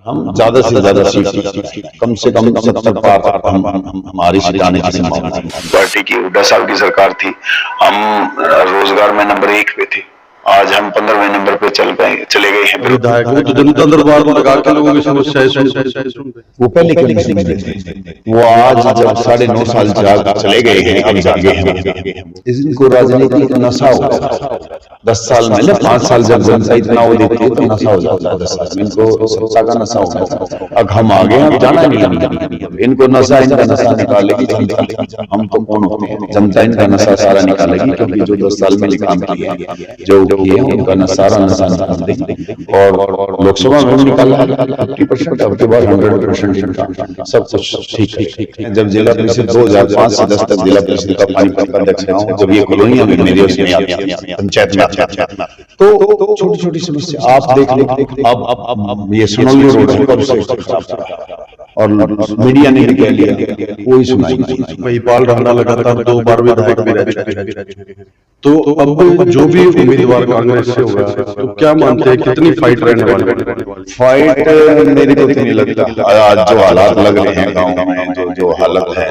हम ज्यादा से ज्यादा सीट कम से कम 70 पार हम हमारी सीट आने की संभावना है। पार्टी की हुड्डा साहब की सरकार थी, हम रोजगार में नंबर 1 पे थे, आज हम 15वें नंबर पे चले गए हैं। विधायक वो तो जनता दरबार लगा के लोगों की समस्याएं सुन रहे। वो पहले क्यों नहीं सुन रहे थे? वो आज जब 9.5 साल चले गए हैं, अब जागे हैं। इनको राजनीति का नशा हो गया। 10 साल में 5 साल जब जनता इतना वो देती है तो नशा हो जाता है। 10 साल में इनको सत्ता का नशा हो गया। अब हम आगे अब जाना नहीं, इनको नशा, इनका नशा निकालेगी जनता। हम तो कौन होते हैं? जनता इनका नशा सारा निकालेगी, क्योंकि जो 10 साल में काम किए हैं, जो किए हैं, उनका सारा नशा निकाल देगी। और लोकसभा में निकाला 50%, अब के बाद 100% इनका सब कुछ ठीक है। जब जिला परिषद 2005 से 10 तक जिला परिषद का पानीपत का अध्यक्ष रहा हूं, जब ये कॉलोनियां में मेरे उसमें पंचायत में तो छोटी छोटी समस्या आप देख लो। अब ये सुनौली रोड है, कब से और मीडिया ने भी कह लिया, कोई सुनाई नहीं। महिपाल राणा लगातार 2 बार विधायक भी रह चुके हैं, तो अब जो भी उम्मीदवार कांग्रेस से होगा, तो क्या मानते हैं कितनी फाइट रहने वाली है? फाइट मेरे को तो नहीं लगता। आज जो हालात लग रहे हैं गांव में, जो हालत है,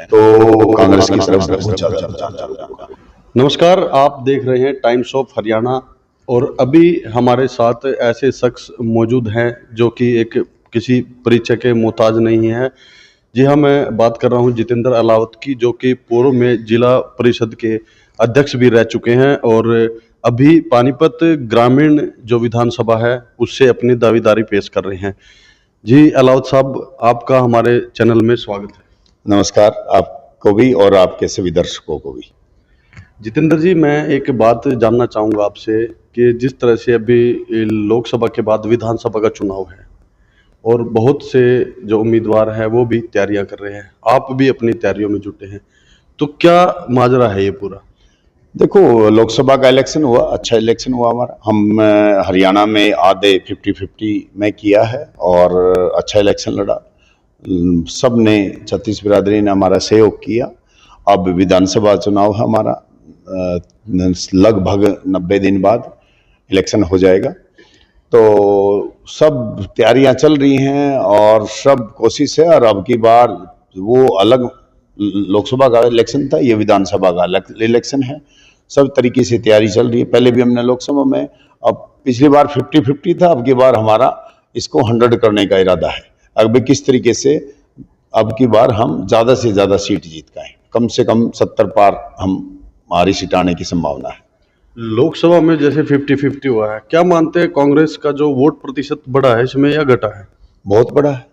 तो कांग्रेस की तरफ बहुत ज्यादा। नमस्कार, आप देख रहे हैं टाइम्स ऑफ हरियाणा और अभी हमारे साथ ऐसे शख्स मौजूद हैं जो कि एक किसी परिचय के मोहताज नहीं है। जी हाँ, मैं बात कर रहा हूँ जितेंद्र अलावत की, जो कि पूर्व में जिला परिषद के अध्यक्ष भी रह चुके हैं और अभी पानीपत ग्रामीण जो विधानसभा है उससे अपनी दावेदारी पेश कर रहे हैं। जी अलावत साहब, आपका हमारे चैनल में स्वागत है। नमस्कार आपको भी और आपके सभी दर्शकों को भी। जितेंद्र जी, मैं एक बात जानना चाहूँगा आपसे कि जिस तरह से अभी लोकसभा के बाद विधानसभा का चुनाव है और बहुत से जो उम्मीदवार हैं वो भी तैयारियां कर रहे हैं, आप भी अपनी तैयारियों में जुटे हैं, तो क्या माजरा है ये पूरा? देखो, लोकसभा का इलेक्शन हुआ, अच्छा इलेक्शन हुआ हमारा। हम हरियाणा में आधे 50-50 में किया है और अच्छा इलेक्शन लड़ा। सब ने, छत्तीस बिरादरी ने हमारा सहयोग किया। अब विधानसभा चुनाव हमारा लगभग 90 दिन बाद इलेक्शन हो जाएगा, तो सब तैयारियां चल रही हैं और सब कोशिश है। और अब की बार वो अलग लोकसभा का इलेक्शन था, ये विधानसभा का इलेक्शन है। सब तरीके से तैयारी चल रही है। पहले भी हमने लोकसभा में, अब पिछली बार 50-50 था, अब की बार हमारा इसको 100 करने का इरादा है। अब किस तरीके से अब की बार हम ज्यादा से ज्यादा सीट जीत का है, कम से कम 70 पार हमारी सीट आने की संभावना है। लोकसभा में जैसे 50-50 हुआ है, क्या मानते हैं कांग्रेस का जो वोट प्रतिशत बढ़ा है इसमें या घटा है? बहुत बड़ा है,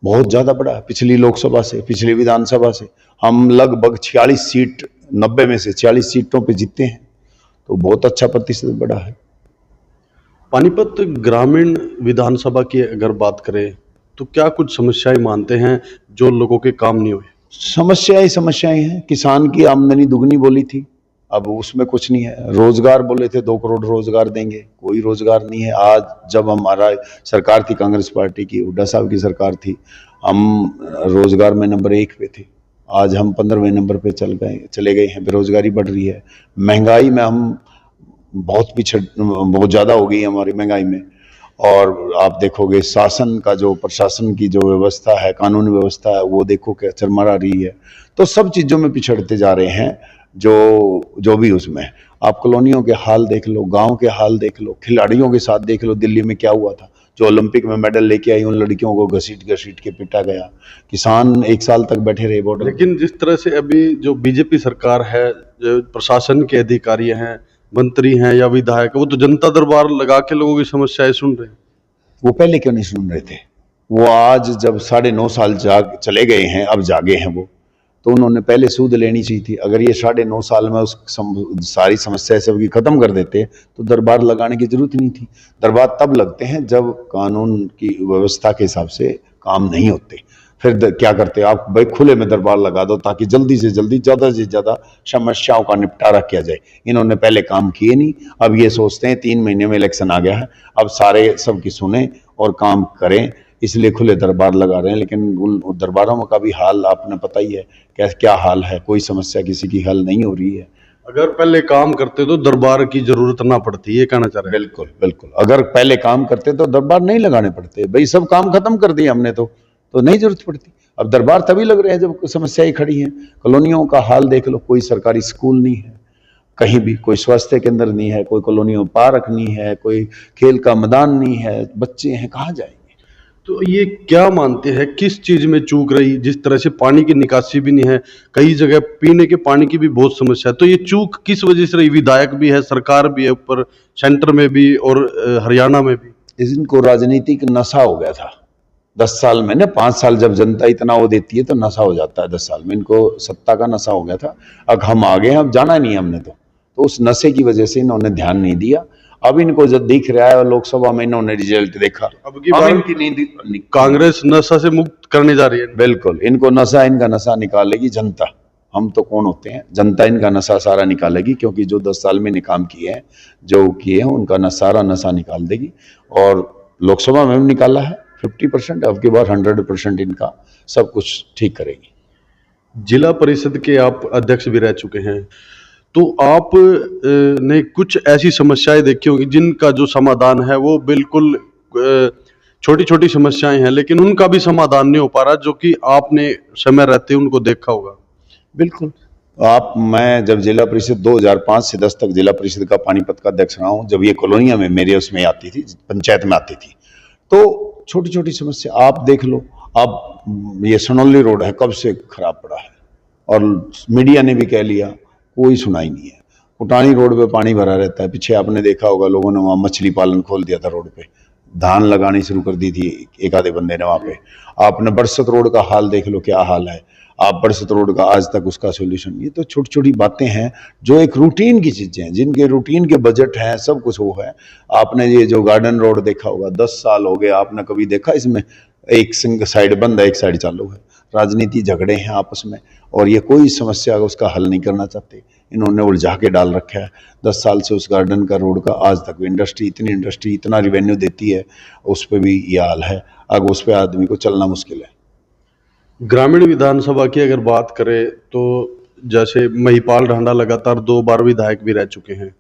बहुत ज्यादा बड़ा है। पिछली लोकसभा से, पिछली विधानसभा से हम लगभग 46 सीट, 90 में से 46 सीटों पे जीते हैं, तो बहुत अच्छा प्रतिशत बढ़ा है। पानीपत ग्रामीण विधानसभा की अगर बात करें तो क्या कुछ समस्याएं मानते हैं जो लोगों के काम नहीं हुए? समस्याएं हैं। किसान की आमदनी दुगनी बोली थी, अब उसमें कुछ नहीं है। रोजगार बोले थे 2 करोड़ रोजगार देंगे, कोई रोजगार नहीं है। आज जब हमारा सरकार थी, कांग्रेस पार्टी की, हुड्डा साहब की सरकार थी, हम रोजगार में नंबर 1 पे थे, आज हम 15वें नंबर पे चले गए हैं। बेरोजगारी बढ़ रही है, महंगाई में हम बहुत ज़्यादा हो गई है हमारी महंगाई में। और आप देखोगे शासन का जो, प्रशासन की जो व्यवस्था है, कानून व्यवस्था है, वो देखो क्या चरमरा रही है। तो सब चीज़ों में पिछड़ते जा रहे हैं, जो भी उसमें। आप कॉलोनियों के हाल देख लो, गांव के हाल देख लो, खिलाड़ियों के साथ देख लो, दिल्ली में क्या हुआ था। जो ओलंपिक में मेडल लेके आई उन लड़कियों को घसीट के पीटा गया। किसान 1 साल तक बैठे रहे बॉर्डर। लेकिन जिस तरह से अभी जो बीजेपी सरकार है, जो प्रशासन के अधिकारी हैं, मंत्री हैं या विधायक, वो तो जनता दरबार लगा के लोगों की समस्याएं सुन रहे हैं। वो पहले क्यों नहीं सुन रहे थे? वो आज जब 9.5 साल चले गए हैं, अब जागे हैं वो, तो उन्होंने पहले सूद लेनी चाहिए थी। अगर ये 9.5 साल में उस सारी समस्या सबकी खत्म कर देते तो दरबार लगाने की जरूरत नहीं थी। दरबार तब लगते हैं जब कानून की व्यवस्था के हिसाब से काम नहीं होते। फिर क्या करते आप भाई, खुले में दरबार लगा दो ताकि जल्दी से जल्दी, ज़्यादा से ज़्यादा समस्याओं का निपटारा किया जाए। इन्होंने पहले काम किए नहीं, अब ये सोचते हैं 3 महीने में इलेक्शन आ गया है, अब सारे सबकी सुने और काम करें, इसलिए खुले दरबार लगा रहे हैं। लेकिन उन दरबारों का भी हाल आपने पता ही है क्या हाल है। कोई समस्या किसी की हल नहीं हो रही है। अगर पहले काम करते तो दरबार की जरूरत ना पड़ती, ये कहना चाह रहे हैं। बिल्कुल बिल्कुल, अगर पहले काम करते तो दरबार नहीं लगाने पड़ते भाई, सब काम खत्म कर दिए हमने तो नहीं जरूरत पड़ती। अब दरबार तभी लग रहे हैं जब समस्याएं खड़ी हैं। कॉलोनियों का हाल देख लो, कोई सरकारी स्कूल नहीं है कहीं भी, कोई स्वास्थ्य केंद्र नहीं है, कोई कॉलोनी में पार्क नहीं है, कोई खेल का मैदान नहीं है, बच्चे हैं कहाँ जाएंगे। तो ये क्या मानते हैं किस चीज में चूक रही, जिस तरह से पानी की निकासी भी नहीं है, कई जगह पीने के पानी की भी बहुत समस्या है, तो ये चूक किस वजह से रही? विधायक भी है, सरकार भी है, ऊपर सेंटर में भी और हरियाणा में भी। इनको राजनीतिक नशा हो गया था 10 साल में ना, 5 साल जब जनता इतना वो देती है तो नशा हो जाता है 10 साल में। इनको सत्ता का नशा हो गया था। अब हम आ गए हैं, अब जाना नहीं हमने तो उस नशे की वजह से इन्होंने ध्यान नहीं दिया। अब इनको जब दिख रहा है लोकसभा में इन्होंने रिजल्ट देखा, अब की बार इनकी नींद कांग्रेस नशा से मुक्त करने जा रही है। बिल्कुल, इनको इनका नशा निकालेगी जनता। हम तो कौन होते हैं, जनता इनका नशा सारा निकालेगी, क्योंकि जो 10 साल में काम किए हैं, जो किए हैं उनका सारा नशा निकाल देगी। और लोकसभा में भी निकाला है 50%, अब की बार 100% इनका सब कुछ ठीक करेगी। जिला परिषद के आप अध्यक्ष भी रह चुके हैं, तो आप ने कुछ ऐसी समस्याएं देखी होंगी जिनका जो समाधान है वो बिल्कुल छोटी छोटी समस्याएं हैं, लेकिन उनका भी समाधान नहीं हो पा रहा, जो कि आपने समय रहते उनको देखा होगा। बिल्कुल, मैं जब जिला परिषद 2005 से 10 तक जिला परिषद का पानीपत का अध्यक्ष रहा हूँ, जब ये कॉलोनिया में मेरे उसमें आती थी, पंचायत में आती थी, तो छोटी छोटी समस्या आप देख लो। अब ये सनौली रोड है, कब से खराब पड़ा है, और मीडिया ने भी कह लिया, कोई सुनाई नहीं है। कुटानी रोड पे पानी भरा रहता है, पीछे आपने देखा होगा लोगों ने वहाँ मछली पालन खोल दिया था रोड पे, धान लगानी शुरू कर दी थी एक आधे बंदे ने वहाँ पे। आपने बरसत रोड का हाल देख लो क्या हाल है, आप बरसत रोड का आज तक उसका सोल्यूशन। ये तो छोटी छोटी बातें हैं जो एक रूटीन की चीजें हैं, जिनके रूटीन के बजट हैं, सब कुछ वो है। आपने ये जो गार्डन रोड देखा होगा, 10 साल हो गए, आपने कभी देखा इसमें एक साइड बंद है एक साइड चालू है? राजनीति झगड़े हैं आपस में, और ये कोई समस्या उसका हल नहीं करना चाहते। इन्होंने उलझा के डाल रखा है 10 साल से उस गार्डन का रोड का आज तक। इंडस्ट्री इतना रिवेन्यू देती है, उस पर भी ये हाल है। अब उस पर आदमी को चलना मुश्किल है। ग्रामीण विधानसभा की अगर बात करें तो जैसे महिपाल ढांडा लगातार 2 बार विधायक भी रह चुके हैं,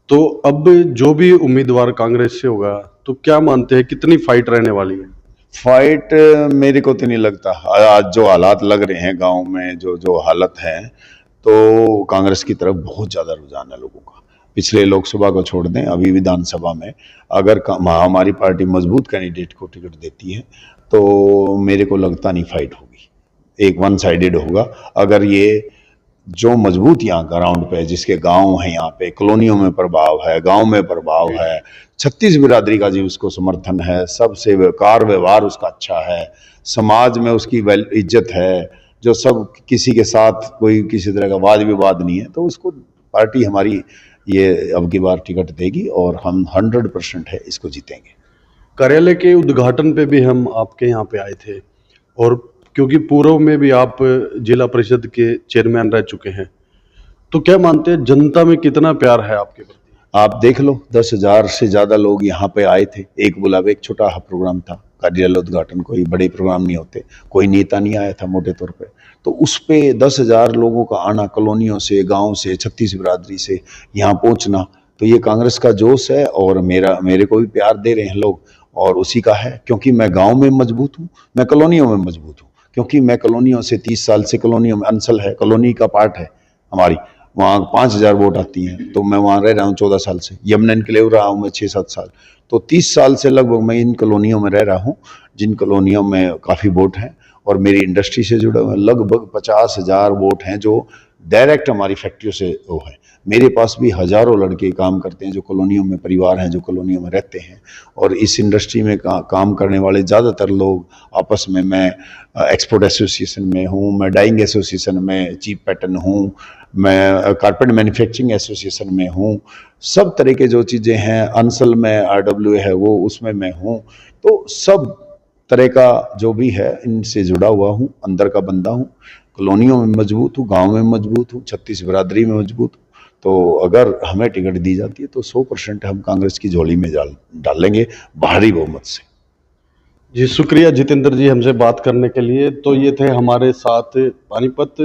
तो अब जो भी उम्मीदवार कांग्रेस से होगा, तो क्या मानते हैं कितनी फाइट रहने वाली है? फाइट मेरे को तो नहीं लगता। आज जो हालात लग रहे हैं गांव में, जो हालत है, तो कांग्रेस की तरफ बहुत ज़्यादा रुझान है लोगों का। पिछले लोकसभा को छोड़ दें, अभी विधानसभा में अगर हमारी पार्टी मजबूत कैंडिडेट को टिकट देती है तो मेरे को लगता नहीं फाइट होगी, एक वन साइडेड होगा। अगर ये जो मजबूत यहाँ ग्राउंड पे, जिसके गांव है, यहाँ पे कॉलोनियों में प्रभाव है, गांव में प्रभाव है, 36 बिरादरी का जी उसको समर्थन है, सबसे व्यवहार उसका अच्छा है, समाज में उसकी इज्जत है, जो सब किसी के साथ कोई किसी तरह का वाद विवाद नहीं है, तो उसको पार्टी हमारी ये अब की बार टिकट देगी और हम 100% है इसको जीतेंगे। कार्यालय के उद्घाटन पे भी हम आपके यहाँ पे आए थे, और क्योंकि पूर्व में भी आप जिला परिषद के चेयरमैन रह चुके हैं, तो क्या मानते हैं जनता में कितना प्यार है आपके प्रति? आप देख लो, 10,000 से ज्यादा लोग यहाँ पे आए थे। एक बुलावे, एक छोटा प्रोग्राम था कार्यालय उद्घाटन, कोई बड़े प्रोग्राम नहीं होते, कोई नेता नहीं आया था मोटे तौर पे। तो उस पे 10,000 लोगों का आना, कॉलोनियों से, गांव से, 36 बिरादरी से यहाँ पहुंचना, तो ये कांग्रेस का जोश है। और मेरे को भी प्यार दे रहे हैं लोग, और उसी का है, क्योंकि मैं गांव में मजबूत हूँ, मैं कॉलोनियों में मजबूत हूँ, क्योंकि मैं कॉलोनियों से 30 साल से कॉलोनियों में, अंसल है, कॉलोनी का पार्ट है हमारी, वहाँ 5,000 वोट आती हैं, तो मैं वहाँ रह रहा हूँ 14 साल से। यमुना इनक्लेव रहा हूँ मैं 6-7 साल, तो 30 साल से लगभग मैं इन कॉलोनियों में रह रहा हूँ, जिन कॉलोनियों में काफ़ी वोट हैं। और मेरी इंडस्ट्री से जुड़े हुए लगभग 50,000 वोट हैं जो डायरेक्ट हमारी फैक्ट्रियों से वो है। मेरे पास भी हज़ारों लड़के काम करते हैं जो कॉलोनियों में, परिवार हैं जो कॉलोनियों में रहते हैं। और इस इंडस्ट्री में काम करने वाले ज़्यादातर लोग आपस में, मैं एक्सपोर्ट एसोसिएशन में हूँ, मैं डाइंग एसोसिएशन में चीफ पैटर्न हूँ, मैं कारपेट मैन्युफैक्चरिंग एसोसिएशन में हूँ, सब तरह के जो चीज़ें हैं, अंसल में RWA है वो, उसमें मैं हूँ। तो सब तरह का जो भी है इनसे जुड़ा हुआ हूँ, अंदर का बंदा हूँ, कॉलोनियों में मजबूत हूँ, गांव में मजबूत हूँ, 36 बिरादरी में मजबूत हूँ। तो अगर हमें टिकट दी जाती है तो 100% हम कांग्रेस की झोली में डालेंगे भारी बहुमत से। जी शुक्रिया जितेंद्र जी हमसे बात करने के लिए। तो ये थे हमारे साथ पानीपत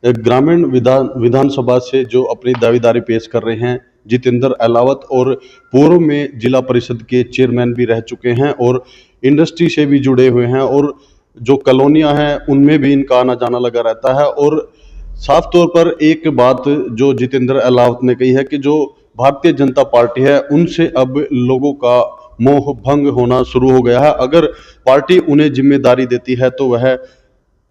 ग्रामीण विधानसभा से जो अपनी दावेदारी पेश कर रहे हैं जितेंद्र अहलावत, और पूर्व में जिला परिषद के चेयरमैन भी रह चुके हैं और इंडस्ट्री से भी जुड़े हुए हैं, और जो कॉलोनियां हैं उनमें भी इनका आना जाना लगा रहता है। और साफ तौर पर एक बात जो जितेंद्र अहलावत ने कही है कि जो भारतीय जनता पार्टी है उनसे अब लोगों का मोह भंग होना शुरू हो गया है। अगर पार्टी उन्हें जिम्मेदारी देती है तो वह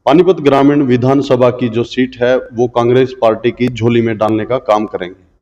पानीपत ग्रामीण विधानसभा की जो सीट है वो कांग्रेस पार्टी की झोली में डालने का काम करेंगे।